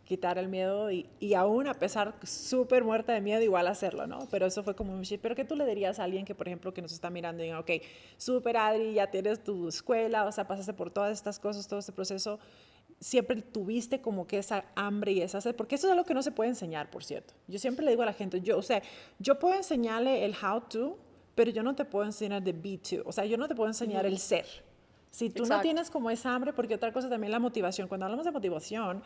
quitar el miedo y aún a pesar súper muerta de miedo, igual hacerlo, ¿no? Pero eso fue como un shift. Pero ¿qué tú le dirías a alguien que, por ejemplo, que nos está mirando y diga, ok, súper Adri, ya tienes tu escuela, o sea, pasaste por todas estas cosas, todo este proceso, siempre tuviste como que esa hambre y esa sed, porque eso es algo que no se puede enseñar, por cierto. Yo siempre le digo a la gente, o sea, yo puedo enseñarle el how to, pero yo no te puedo enseñar de be to, o sea, yo no te puedo enseñar el ser. Si tú no Exacto. tienes como esa hambre, porque otra cosa también la motivación, cuando hablamos de motivación,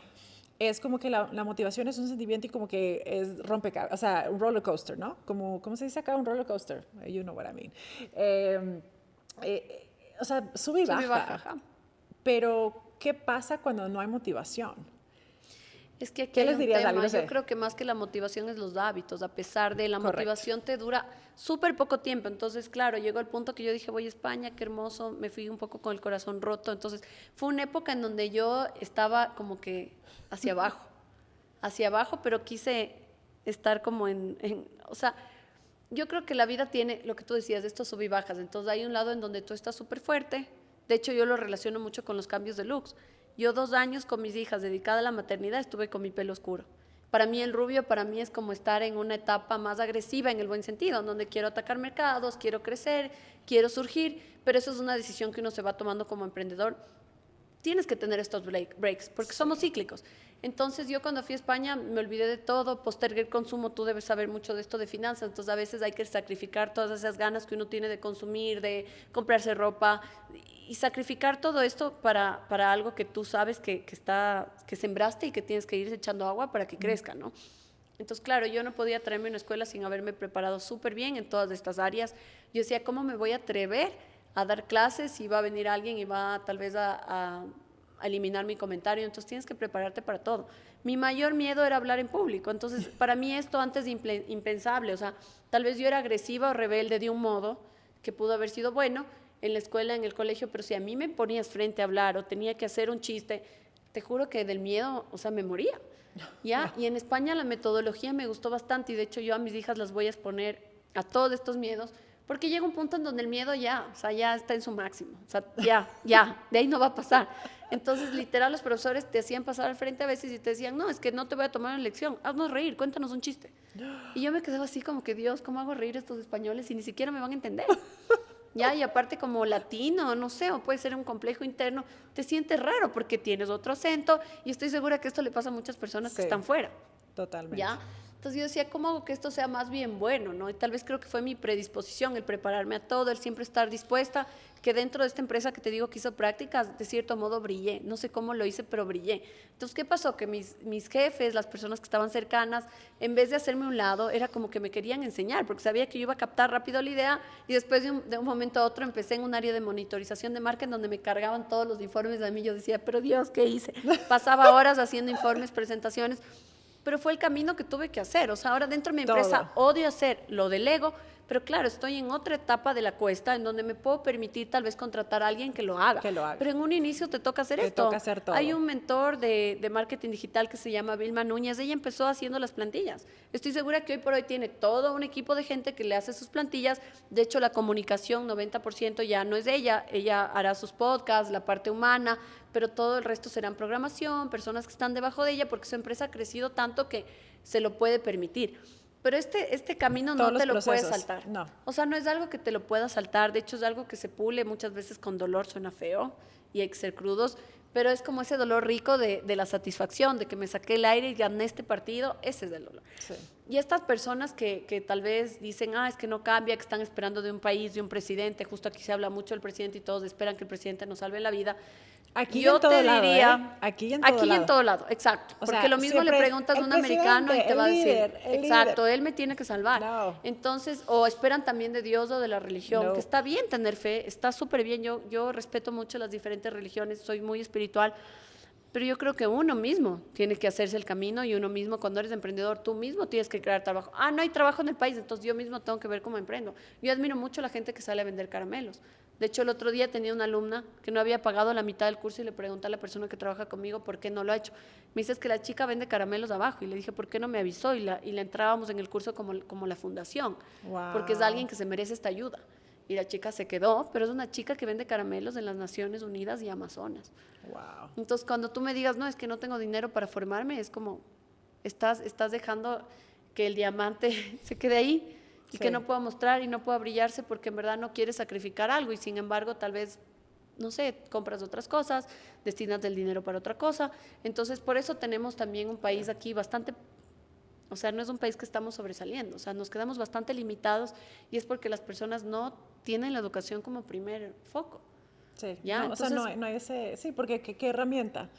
es como que la motivación es un sentimiento y como que es rompecabezas, o sea, un roller coaster, ¿no? Como, ¿cómo se dice acá? Un roller coaster, you know what I mean. O sea, sube y Sube y baja, baja, ajá. pero ¿qué pasa cuando no hay motivación? Es que aquí ¿Qué hay les un dirías, Ali? tema, No yo sé. creo que más que la motivación es los hábitos, a pesar de la Correcto. motivación te dura súper poco tiempo, entonces claro, llegó el punto que yo dije voy a España, qué hermoso, me fui un poco con el corazón roto, entonces fue una época en donde yo estaba como que hacia abajo, pero quise estar como o sea, yo creo que la vida tiene lo que tú decías, de estos sub y bajas, entonces hay un lado en donde tú estás súper fuerte, de hecho yo lo relaciono mucho con los cambios de looks. Yo 2 años con mis hijas dedicada a la maternidad estuve con mi pelo oscuro. Para mí el rubio, para mí es como estar en una etapa más agresiva en el buen sentido, en donde quiero atacar mercados, quiero crecer, quiero surgir, pero eso es una decisión que uno se va tomando como emprendedor. Tienes que tener estos breaks, porque somos cíclicos. Entonces yo cuando fui a España me olvidé de todo, postergué el consumo, tú debes saber mucho de esto de finanzas, entonces a veces hay que sacrificar todas esas ganas que uno tiene de consumir, de comprarse ropa y sacrificar todo esto para algo que tú sabes que sembraste y que tienes que ir echando agua para que crezca, ¿no? Entonces, claro, yo no podía traerme una escuela sin haberme preparado súper bien en todas estas áreas. Yo decía, ¿cómo me voy a atrever a dar clases y va a venir alguien y va tal vez a eliminar mi comentario? Entonces tienes que prepararte para todo. Mi mayor miedo era hablar en público, entonces para mí esto antes de impensable, o sea, tal vez yo era agresiva o rebelde de un modo que pudo haber sido bueno en la escuela, en el colegio, pero si a mí me ponías frente a hablar o tenía que hacer un chiste, te juro que del miedo, o sea, me moría. ¿Ya? Y en España la metodología me gustó bastante y de hecho yo a mis hijas las voy a exponer a todos estos miedos porque llega un punto en donde el miedo ya, o sea, ya está en su máximo, o sea, ya, de ahí no va a pasar. Entonces, literal, los profesores te hacían pasar al frente a veces y te decían, no, es que no te voy a tomar una lección, haznos reír, cuéntanos un chiste. Y yo me quedaba así como que, Dios, ¿cómo hago reír a estos españoles y ni siquiera me van a entender? Ya, y aparte como latino, no sé, o puede ser un complejo interno, te sientes raro porque tienes otro acento y estoy segura que esto le pasa a muchas personas que Sí, están fuera. totalmente. ¿Ya? Entonces yo decía, ¿cómo hago que esto sea más bien bueno? ¿No? Y tal vez creo que fue mi predisposición, el prepararme a todo, el siempre estar dispuesta, que dentro de esta empresa que te digo que hizo prácticas, de cierto modo brillé, no sé cómo lo hice, pero brillé. Entonces, ¿qué pasó? Que mis jefes, las personas que estaban cercanas, en vez de hacerme a un lado, era como que me querían enseñar, porque sabía que yo iba a captar rápido la idea y después de un momento a otro empecé en un área de monitorización de marca en donde me cargaban todos los informes a mí. Yo decía, pero Dios, ¿qué hice? Pasaba horas haciendo informes, presentaciones, pero fue el camino que tuve que hacer. O sea, ahora dentro de mi empresa Todo. odio hacer, lo delego, pero claro, estoy en otra etapa de la cuesta en donde me puedo permitir tal vez contratar a alguien que lo haga. Que lo haga. Pero en un inicio te toca hacer Te esto. toca hacer todo. Hay un mentor de marketing digital que se llama Vilma Núñez. Ella empezó haciendo las plantillas. Estoy segura que hoy por hoy tiene todo un equipo de gente que le hace sus plantillas. De hecho, la comunicación, 90% ya no es de ella. Ella hará sus podcasts, la parte humana, pero todo el resto serán programación, personas que están debajo de ella, porque su empresa ha crecido tanto que se lo puede permitir. Pero este camino Todos no te los lo puedes procesos, saltar. no. O sea, no es algo que te lo puedas saltar. De hecho, es algo que se pule muchas veces con dolor, suena feo y hay que ser crudos, pero es como ese dolor rico de la satisfacción, de que me saqué el aire y gané este partido. Ese es el dolor. Sí. Y estas personas que tal vez dicen, es que no cambia, que están esperando de un país, de un presidente, justo aquí se habla mucho del presidente y todos esperan que el presidente nos salve la vida. Aquí Yo en todo te lado, diría, aquí en todo aquí lado. en todo lado, exacto. O Porque sea, lo mismo le siempre es preguntas a el un americano y te presidente, va a el decir, líder, el exacto, líder. él me tiene que salvar. No. Entonces, o esperan también de Dios o de la religión, No. que está bien tener fe, está súper bien. Yo respeto mucho las diferentes religiones, soy muy espiritual, pero yo creo que uno mismo tiene que hacerse el camino y uno mismo, cuando eres emprendedor, tú mismo tienes que crear trabajo. No hay trabajo en el país, entonces yo mismo tengo que ver cómo emprendo. Yo admiro mucho a la gente que sale a vender caramelos. De hecho, el otro día tenía una alumna que no había pagado la mitad del curso y le pregunté a la persona que trabaja conmigo por qué no lo ha hecho. Me dice, es que la chica vende caramelos abajo. Y le dije, ¿por qué no me avisó? Y la entrábamos en el curso como la fundación, Wow. porque es alguien que se merece esta ayuda. Y la chica se quedó, pero es una chica que vende caramelos en las Naciones Unidas y Amazonas. Wow. Entonces, cuando tú me digas, no, es que no tengo dinero para formarme, es como, estás dejando que el diamante se quede ahí y Sí. que no pueda mostrar y no pueda brillarse porque en verdad no quieres sacrificar algo y sin embargo tal vez, no sé, compras otras cosas, destinas el dinero para otra cosa. Entonces, por eso tenemos también un país aquí bastante... O sea, no es un país que estamos sobresaliendo, o sea, nos quedamos bastante limitados y es porque las personas no tienen la educación como primer foco. Sí. ¿Ya? No, o sea, Entonces, no hay ese... Sí, porque ¿qué herramienta?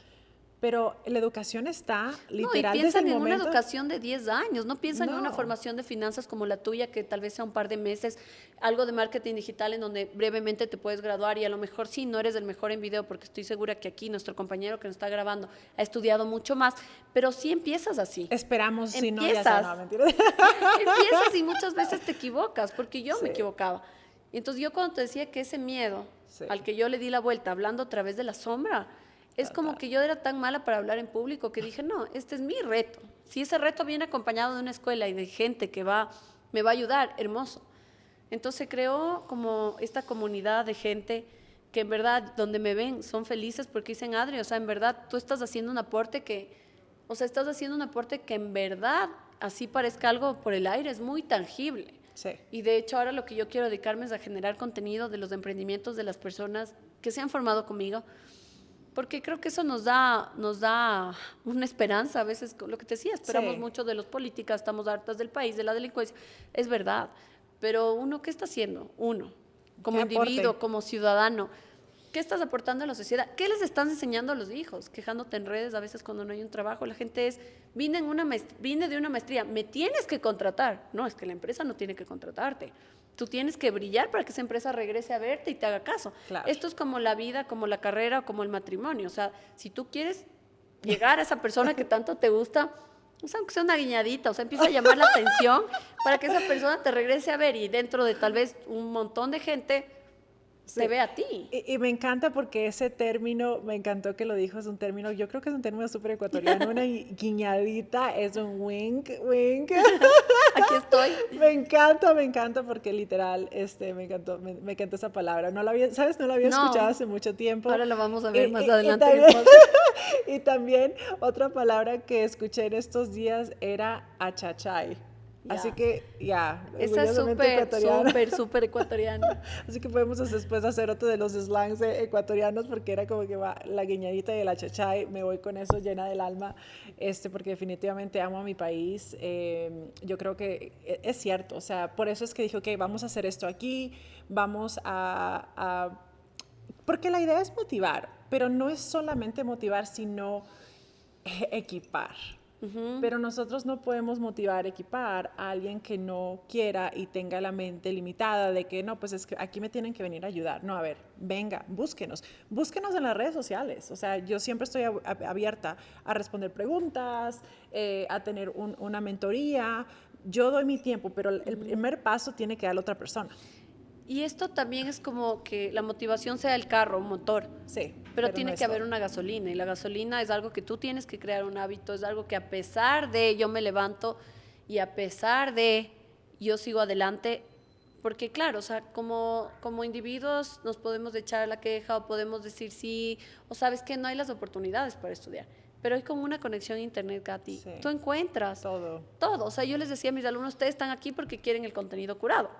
Pero la educación está no, y literal desde piensan el en una momento... educación de 10 años, no piensan en una No. formación de finanzas como la tuya, que tal vez sea un par de meses, algo de marketing digital en donde brevemente te puedes graduar y a lo mejor sí, no eres el mejor en video, porque estoy segura que aquí nuestro compañero que nos está grabando ha estudiado mucho más, pero sí empiezas así. Esperamos, si no, ya Empiezas. sea, no, mentira. Empiezas y muchas veces te equivocas, porque yo me Sí. equivocaba. Entonces yo cuando te decía que ese miedo Sí. al que yo le di la vuelta hablando a través de la sombra, es como que yo era tan mala para hablar en público que dije, no, este es mi reto. Si ese reto viene acompañado de una escuela y de gente que me va a ayudar, hermoso. Entonces creó como esta comunidad de gente que en verdad, donde me ven, son felices porque dicen, Adri, o sea, en verdad tú estás haciendo un aporte que en verdad, así parezca algo por el aire, es muy tangible. Sí. Y de hecho ahora lo que yo quiero dedicarme es a generar contenido de los emprendimientos de las personas que se han formado conmigo, porque creo que eso nos da una esperanza. A veces, lo que te decía, esperamos Sí. mucho de los políticos, estamos hartas del país, de la delincuencia, es verdad, pero uno, ¿qué está haciendo? Uno, como ¿Qué aporte? individuo, como ciudadano, ¿qué estás aportando a la sociedad? ¿Qué les estás enseñando a los hijos? Quejándote en redes a veces cuando no hay un trabajo, la gente es, vine de una maestría, me tienes que contratar. No, es que la empresa no tiene que contratarte. Tú tienes que brillar para que esa empresa regrese a verte y te haga caso. Claro. Esto es como la vida, como la carrera o como el matrimonio. O sea, si tú quieres llegar a esa persona que tanto te gusta, o sea, aunque sea una guiñadita, o sea, empieza a llamar la atención para que esa persona te regrese a ver y dentro de tal vez un montón de gente Sí. te ve a ti. Y me encanta porque ese término, me encantó que lo dijo, es un término, yo creo que es un término súper ecuatoriano, una guiñadita, es un wink, wink. Aquí estoy. Me encanta porque literal, me encantó esa palabra. No la había, ¿sabes? No la había No. escuchado hace mucho tiempo. Ahora lo vamos a ver más adelante en el también, podcast. y también otra palabra que escuché en estos días era achachay. Ya. Así que ya, Esa es orgullosamente ecuatoriana. súper ecuatoriana. Así que podemos después hacer otro de los slangs ecuatorianos porque era como que va la guiñadita y el achachay, me voy con eso llena del alma, porque definitivamente amo a mi país. Yo creo que es cierto, o sea, por eso es que dije, ok, vamos a hacer esto aquí, vamos porque la idea es motivar, pero no es solamente motivar, sino equipar. Pero nosotros no podemos motivar, equipar a alguien que no quiera y tenga la mente limitada de que no, pues es que aquí me tienen que venir a ayudar. No, a ver, venga, búsquenos en las redes sociales. O sea, yo siempre estoy abierta a responder preguntas, a tener una mentoría. yo doy mi tiempo, pero el primer paso tiene que dar la otra persona. Y esto también es como que la motivación sea el carro, un motor. Sí, Pero no tiene es que haber todo. una gasolina y la gasolina es algo que tú tienes que crear un hábito, es algo que a pesar de yo me levanto y a pesar de yo sigo adelante, porque claro, o sea, como individuos nos podemos echar la queja o podemos decir sí, o sabes que no hay las oportunidades para estudiar. Pero hay como una conexión a internet, Katy. Sí. Tú encuentras Todo. todo. O sea, yo les decía a mis alumnos, ustedes están aquí porque quieren el contenido curado.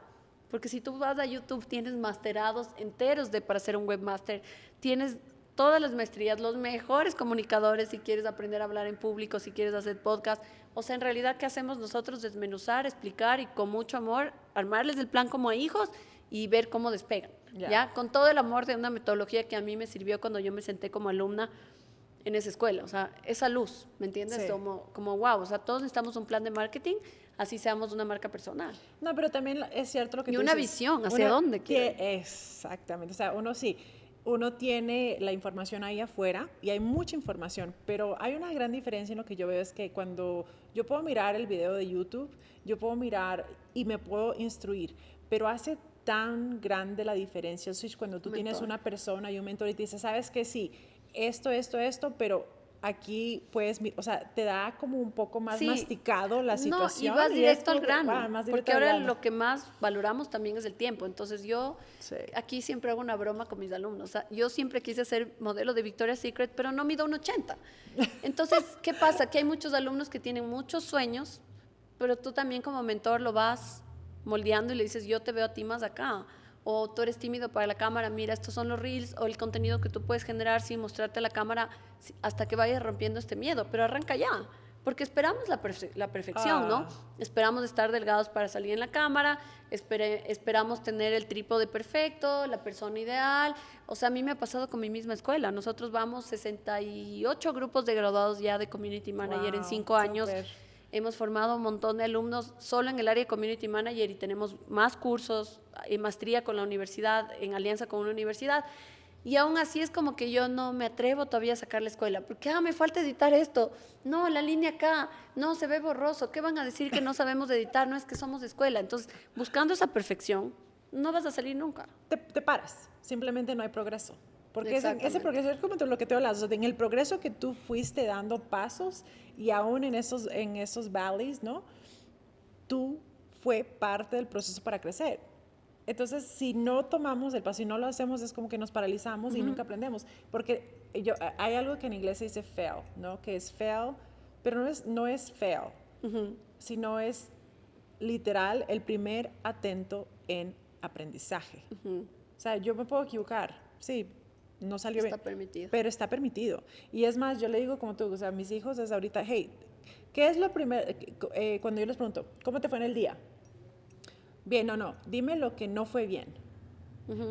Porque si tú vas a YouTube, tienes masterados enteros para ser un webmaster, tienes todas las maestrías, los mejores comunicadores si quieres aprender a hablar en público, si quieres hacer podcast. O sea, en realidad, ¿qué hacemos nosotros? Desmenuzar, explicar y con mucho amor armarles el plan como a hijos y ver cómo despegan. ¿Ya? Con todo el amor de una metodología que a mí me sirvió cuando yo me senté como alumna en esa escuela, o sea, esa luz, ¿me entiendes? Sí. Como wow, o sea, todos necesitamos un plan de marketing, así seamos una marca personal. No, pero también es cierto lo que Y tú una dices. visión, ¿hacia dónde quiere? Exactamente, o sea, uno tiene la información ahí afuera y hay mucha información, pero hay una gran diferencia en lo que yo veo es que cuando yo puedo mirar el video de YouTube, yo puedo mirar y me puedo instruir, pero hace tan grande la diferencia, Switch, cuando tú tienes una persona y un mentor y te dice, sabes que sí, esto, pero aquí puedes, o sea, te da como un poco más masticado la situación. No, y vas directo al grano, más directo porque al ahora grano. lo que más valoramos también es el tiempo. Entonces yo Sí. aquí siempre hago una broma con mis alumnos. O sea, yo siempre quise ser modelo de Victoria's Secret, pero no mido 1,80. Entonces, ¿qué pasa? Que hay muchos alumnos que tienen muchos sueños, pero tú también como mentor lo vas moldeando y le dices, yo te veo a ti más acá. O tú eres tímido para la cámara, mira, estos son los reels o el contenido que tú puedes generar sin mostrarte a la cámara hasta que vayas rompiendo este miedo, pero arranca ya, porque esperamos la perfección, ¿no? Esperamos estar delgados para salir en la cámara, esperamos tener el trípode perfecto, la persona ideal. O sea, a mí me ha pasado con mi misma escuela, nosotros vamos 68 grupos de graduados ya de Community Manager en 5 años. Súper. Hemos formado un montón de alumnos solo en el área de Community Manager y tenemos más cursos en maestría con la universidad, en alianza con una universidad. Y aún así es como que yo no me atrevo todavía a sacar la escuela, porque me falta editar esto, no, la línea acá, no, se ve borroso, ¿qué van a decir que no sabemos editar? No es que somos escuela. Entonces, buscando esa perfección, no vas a salir nunca. Te paras, simplemente no hay progreso. Porque ese Exactamente. progreso es como lo que te hablas, o sea, en el progreso que tú fuiste dando pasos y aún en esos valleys, ¿no? Tú fue parte del proceso para crecer. Entonces, si no tomamos el paso y no lo hacemos, es como que nos paralizamos y nunca aprendemos. Porque hay algo que en inglés se dice fail, ¿no? Que es fail, pero no es fail, sino es literal el primer atento en aprendizaje. O sea, yo me puedo equivocar, sí, no salió bien. Está permitido. Pero está permitido. Y es más, yo le digo como tú, o sea, a mis hijos desde ahorita, hey, ¿qué es lo primero? Cuando yo les pregunto, ¿cómo te fue en el día? Bien, no, dime lo que no fue bien.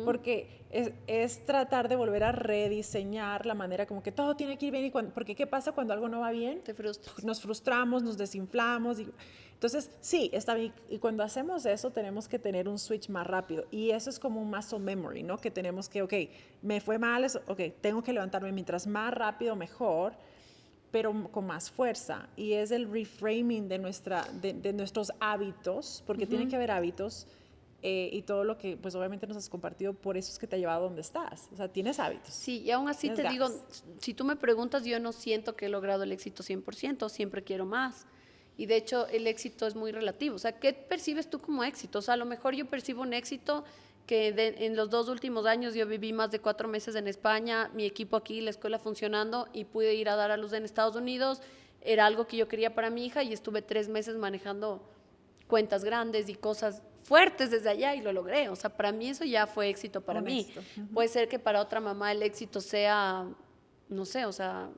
Porque es tratar de volver a rediseñar la manera como que todo tiene que ir bien. Porque ¿qué pasa cuando algo no va bien? Te frustras. Nos frustramos, nos desinflamos. Entonces, sí, está bien. Y cuando hacemos eso, tenemos que tener un switch más rápido. Y eso es como un muscle memory, ¿no? Que tenemos que, ok, me fue mal, ok, tengo que levantarme mientras más rápido, mejor, pero con más fuerza. Y es el reframing de nuestros hábitos, porque tiene que haber hábitos. Y todo lo que, pues obviamente nos has compartido, por eso es que te ha llevado a donde estás. O sea, tienes hábitos. Sí, y aún así te digo, si tú me preguntas, yo no siento que he logrado el éxito 100%, siempre quiero más. Y de hecho, el éxito es muy relativo. O sea, ¿qué percibes tú como éxito? O sea, a lo mejor yo percibo un éxito que en los 2 últimos años yo viví más de 4 meses en España, mi equipo aquí, la escuela funcionando y pude ir a dar a luz en Estados Unidos. Era algo que yo quería para mi hija y estuve 3 meses manejando cuentas grandes y cosas fuertes desde allá y lo logré. O sea, para mí eso ya fue éxito para mí. Puede ser que para otra mamá el éxito sea, no sé, o sea,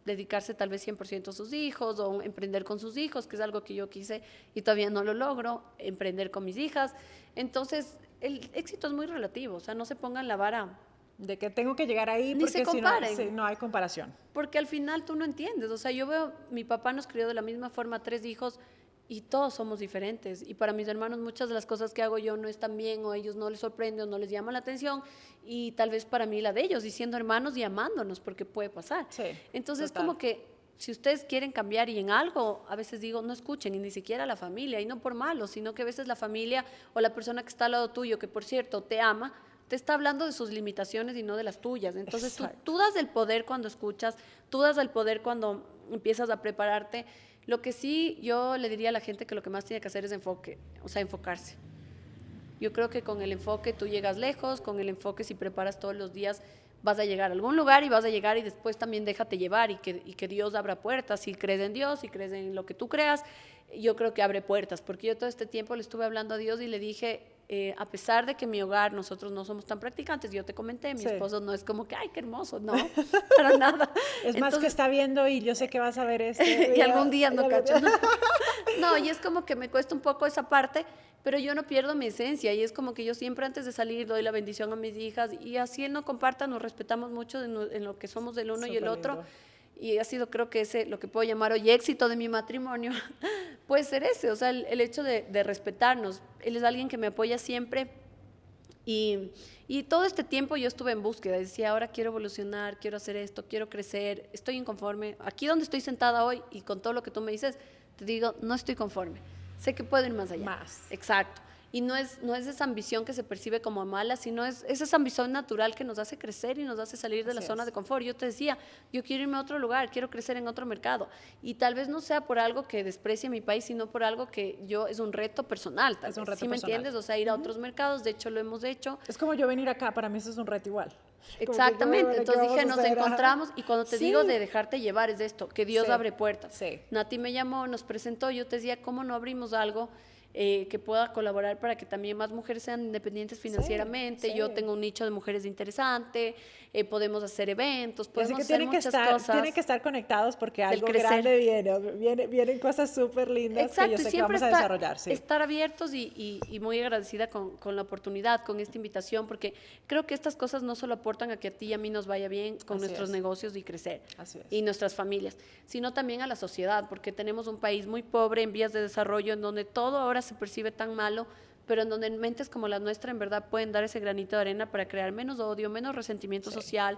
dedicarse tal vez 100% a sus hijos o emprender con sus hijos, que es algo que yo quise y todavía no lo logro, emprender con mis hijas. Entonces, el éxito es muy relativo, o sea, no se pongan la vara. De que tengo que llegar ahí Ni porque se comparen. si no hay comparación. Porque al final tú no entiendes, o sea, yo veo, mi papá nos crió de la misma forma, 3 hijos, y todos somos diferentes. Y para mis hermanos muchas de las cosas que hago yo no están bien o a ellos no les sorprende o no les llama la atención. Y tal vez para mí la de ellos, y siendo hermanos y amándonos, porque puede pasar. Sí, entonces total. como que si ustedes quieren cambiar y en algo, a veces digo, no escuchen, y ni siquiera a la familia, y no por malo, sino que a veces la familia o la persona que está al lado tuyo, que por cierto te ama, te está hablando de sus limitaciones y no de las tuyas. Entonces tú das el poder cuando escuchas, tú das el poder cuando empiezas a prepararte. Lo que sí yo le diría a la gente que lo que más tiene que hacer es enfocarse. Yo creo que con el enfoque tú llegas lejos, con el enfoque si preparas todos los días vas a llegar a algún lugar y vas a llegar y después también déjate llevar y que Dios abra puertas. Si crees en Dios, si crees en lo que tú creas, yo creo que abre puertas, porque yo todo este tiempo le estuve hablando a Dios y le dije, a pesar de que en mi hogar nosotros no somos tan practicantes, yo te comenté, mi esposo no es como que, ay, qué hermoso, no, para nada. Es más que está viendo y yo sé que vas a ver este y algún día no cacho. No, y es como que me cuesta un poco esa parte, pero yo no pierdo mi esencia y es como que yo siempre antes de salir doy la bendición a mis hijas y así él no comparta, nos respetamos mucho en lo que somos del uno y el otro. Y ha sido, creo que ese, lo que puedo llamar hoy éxito de mi matrimonio, puede ser ese, o sea, el hecho de respetarnos. Él es alguien que me apoya siempre y todo este tiempo yo estuve en búsqueda, decía, ahora quiero evolucionar, quiero hacer esto, quiero crecer, estoy inconforme. Aquí donde estoy sentada hoy y con todo lo que tú me dices, te digo, no estoy conforme. Sé que puedo ir más allá. Más. Exacto. Y no es esa ambición que se percibe como mala, sino es esa ambición natural que nos hace crecer y nos hace salir de la zona de confort. Yo te decía, yo quiero irme a otro lugar, quiero crecer en otro mercado. Y tal vez no sea por algo que desprecie mi país, sino por algo que es un reto personal. Es un reto ¿Sí me entiendes? O sea, ir a otros mercados, de hecho lo hemos hecho. Es como yo venir acá, para mí eso es un reto igual. Exactamente, entonces dije, nos encontramos y cuando te digo de dejarte llevar es de esto, que Dios abre puertas. Sí. Nati me llamó, nos presentó, yo te decía, ¿cómo no abrimos algo que pueda colaborar para que también más mujeres sean independientes financieramente? Yo tengo un nicho de mujeres interesante, podemos hacer eventos, podemos hacer muchas cosas. Tienen que estar conectados porque algo grande vienen cosas súper lindas. Exacto, que yo sé y siempre que vamos a desarrollar. Sí. Estar abiertos y muy agradecida con la oportunidad, con esta invitación, porque creo que estas cosas no solo aportan a que a ti y a mí nos vaya bien con nuestros negocios y crecer, y nuestras familias, sino también a la sociedad, porque tenemos un país muy pobre en vías de desarrollo, en donde todo ahora se percibe tan malo, pero en donde mentes como la nuestra en verdad pueden dar ese granito de arena para crear menos odio, menos resentimiento social,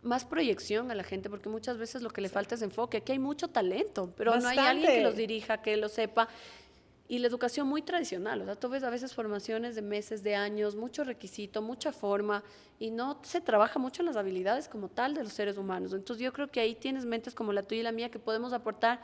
más proyección a la gente, porque muchas veces lo que le falta es enfoque. Aquí hay mucho talento, pero no hay alguien que los dirija, que lo sepa. Y la educación muy tradicional, o sea, tú ves a veces formaciones de meses, de años, mucho requisito, mucha forma, y no se trabaja mucho en las habilidades como tal de los seres humanos. Entonces yo creo que ahí tienes mentes como la tuya y la mía que podemos aportar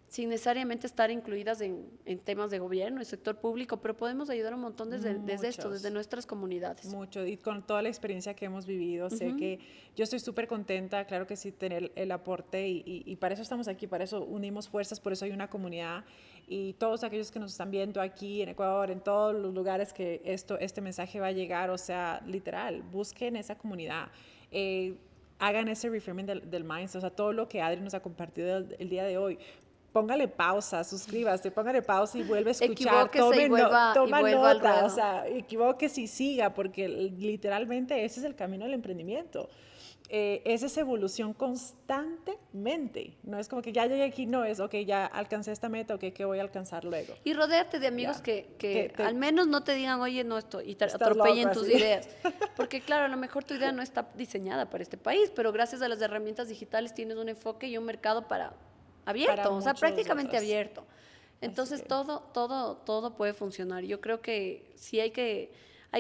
sin necesariamente estar incluidas en temas de gobierno, el sector público, pero podemos ayudar un montón desde esto, desde nuestras comunidades. Mucho, y con toda la experiencia que hemos vivido, sé que yo estoy súper contenta, claro que sí, tener el aporte y para eso estamos aquí, para eso unimos fuerzas, por eso hay una comunidad y todos aquellos que nos están viendo aquí en Ecuador, en todos los lugares que este mensaje va a llegar, o sea, literal, busquen esa comunidad. Hagan ese reframing del mindset, o sea, todo lo que Adri nos ha compartido el día de hoy. Póngale pausa, suscríbase, póngale pausa y vuelve a escuchar. Toma nota, o sea, equivóquese y siga, porque literalmente ese es el camino del emprendimiento. Es esa evolución constantemente. No es como que ya llegué aquí, no es, ok, ya alcancé esta meta, ok, ¿qué voy a alcanzar luego? Y rodéate de amigos que al menos no te digan, oye, no, esto, y te atropellen tus ideas. Porque claro, a lo mejor tu idea no está diseñada para este país, pero gracias a las herramientas digitales tienes un enfoque y un mercado abierto, o sea, prácticamente abierto. Entonces todo puede funcionar. Yo creo que sí hay que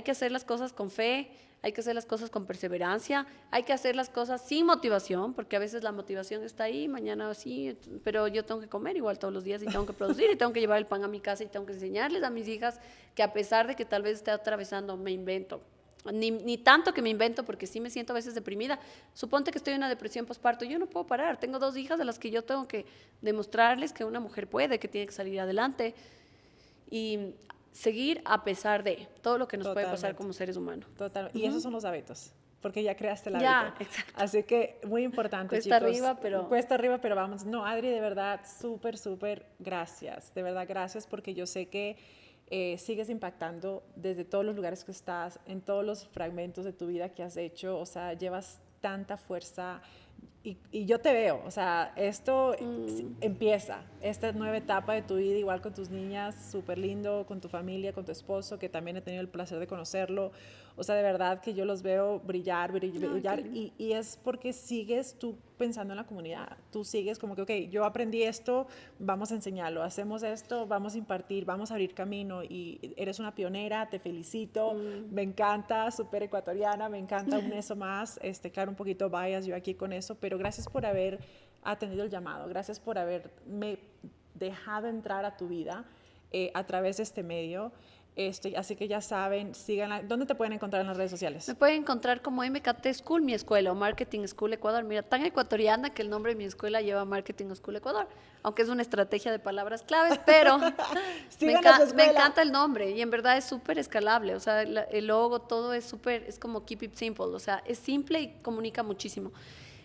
hacer las cosas con fe, hay que hacer las cosas con perseverancia, hay que hacer las cosas sin motivación, porque a veces la motivación está ahí, mañana sí, pero yo tengo que comer igual todos los días y tengo que producir y tengo que llevar el pan a mi casa y tengo que enseñarles a mis hijas que a pesar de que tal vez esté atravesando, me invento. Ni tanto que me invento, porque sí me siento a veces deprimida. Suponte que estoy en una depresión postparto, yo no puedo parar. Tengo 2 hijas a las que yo tengo que demostrarles que una mujer puede, que tiene que salir adelante y seguir a pesar de todo lo que nos puede pasar como seres humanos. Total. Y esos son los hábitos, porque ya creaste el hábito. Exacto. Así que muy importante, cuesta chicos. Cuesta arriba, pero vamos. No, Adri, de verdad, súper gracias. De verdad, gracias, porque yo sé que sigues impactando desde todos los lugares que estás, en todos los fragmentos de tu vida que has hecho, o sea, llevas tanta fuerza, y yo te veo, o sea, esto empieza, esta nueva etapa de tu vida, igual con tus niñas, súper lindo, con tu familia, con tu esposo, que también he tenido el placer de conocerlo. O sea, de verdad que yo los veo brillar, brillar, y es porque sigues tú pensando en la comunidad. Tú sigues como que, ok, yo aprendí esto, vamos a enseñarlo, hacemos esto, vamos a impartir, vamos a abrir camino, y eres una pionera, te felicito, me encanta, súper ecuatoriana, me encanta un eso más, claro, un poquito bias yo aquí con eso, pero gracias por haber atendido el llamado, gracias por haberme dejado entrar a tu vida a través de este medio. Así que ya saben, síganla. ¿Dónde te pueden encontrar en las redes sociales? Me pueden encontrar como MKT School, mi escuela, o Marketing School Ecuador. Mira, tan ecuatoriana que el nombre de mi escuela lleva Marketing School Ecuador, aunque es una estrategia de palabras claves, pero me encanta el nombre y en verdad es súper escalable. O sea, el logo, todo es súper, es como keep it simple. O sea, es simple y comunica muchísimo.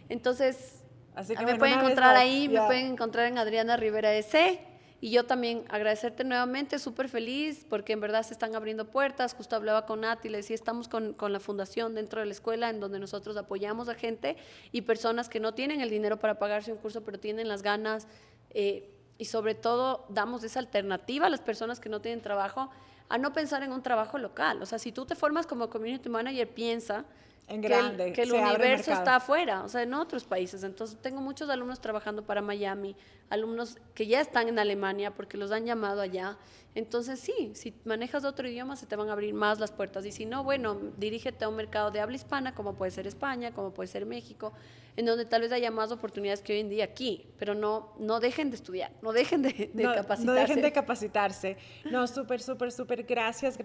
Entonces, así que me pueden encontrar ahí, me pueden encontrar en Adriana Rivera S. Y yo también agradecerte nuevamente, súper feliz, porque en verdad se están abriendo puertas. Justo hablaba con Nati, le decía, estamos con la fundación dentro de la escuela, en donde nosotros apoyamos a gente y personas que no tienen el dinero para pagarse un curso, pero tienen las ganas. Y sobre todo, damos esa alternativa a las personas que no tienen trabajo, a no pensar en un trabajo local. O sea, si tú te formas como community manager, piensa en grande, que el universo está afuera, o sea, en otros países. Entonces, tengo muchos alumnos trabajando para Miami, alumnos que ya están en Alemania porque los han llamado allá. Entonces, sí, si manejas otro idioma, se te van a abrir más las puertas. Y si no, bueno, dirígete a un mercado de habla hispana, como puede ser España, como puede ser México, en donde tal vez haya más oportunidades que hoy en día aquí, pero no dejen de estudiar, no dejen de capacitarse. No dejen de capacitarse. No, súper, súper, súper. Gracias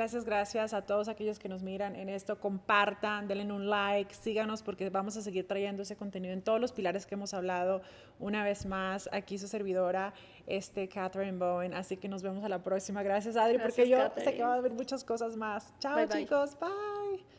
a todos aquellos que nos miran en esto. Compartan, denle un like, síganos porque vamos a seguir trayendo ese contenido en todos los pilares que hemos hablado. Una vez más, aquí su servidora, Catherine Bowen. Así que nos vemos a la próxima. Gracias, Adri, porque yo sé que va a haber muchas cosas más. Chao, chicos. Bye.